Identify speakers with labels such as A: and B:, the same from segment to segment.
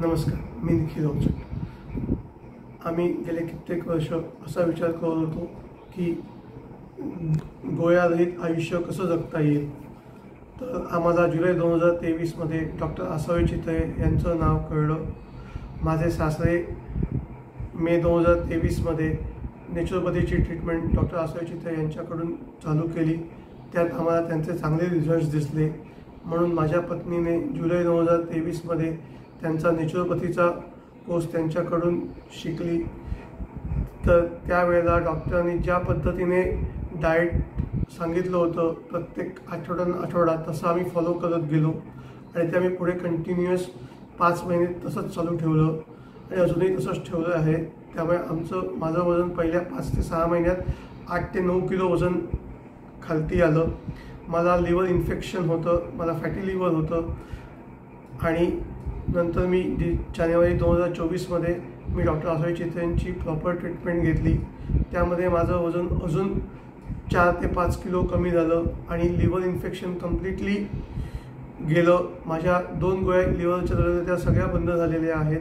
A: नमस्कार, मी निखिल राऊत. आम्ही गेले कित्येक वर्ष असा विचार करत होतो की गोळ्यारहित आयुष्य कसं जगता येईल. तर आम्हाला जुलै 2023मध्ये डॉक्टर आसावे चितळे यांचं नाव कळलं. माझे सासरे मे 2023मध्ये नॅचरोपॅथीची ट्रीटमेंट डॉक्टर आसावे चितळे यांच्याकडून चालू केली. त्यात आम्हाला त्यांचे चांगले रिझल्ट्स दिसले. म्हणून माझ्या पत्नीने जुलै 2023मध्ये त्यांचा नॅचरोपॅथीचा कोर्स त्यांच्याकडून शिकली. तर त्यावेळेला डॉक्टरांनी ज्या पद्धतीने डाएट सांगितलं होतं प्रत्येक आठवडा तसं आम्ही फॉलो करत गेलो आणि ते आम्ही पुढे कंटिन्युअस 5 महिने तसंच चालू ठेवलं आणि अजूनही तसंच ठेवलं आहे. त्यामुळे माझं वजन पहिल्या 5 ते 6 महिन्यात 8 ते 9 किलो वजन खालती आलं. मला लिव्हर इन्फेक्शन होतं, मला फॅटी लिव्हर होतं आणि नंतर मी जानेवारी 2024मध्ये मी डॉक्टर आसावे चितळेंची प्रॉपर ट्रीटमेंट घेतली. त्यामध्ये माझं वजन अजून 4 ते 5 किलो कमी झालं आणि लिव्हर इन्फेक्शन कम्प्लिटली गेलं. माझ्या 2 गोळ्या लिव्हरच्या झालेल्या त्या सगळ्या बंद झालेल्या आहेत.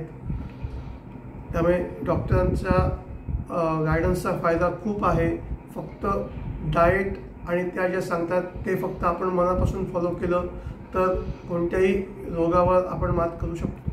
A: त्यामुळे डॉक्टरांचा गायडन्सचा फायदा खूप आहे. फक्त डाएट आणि त्या ज्या सांगतात ते फक्त आपण मनापासून फॉलो केलं तर कोणत्याही रोगावर आपण मात करू शकतो.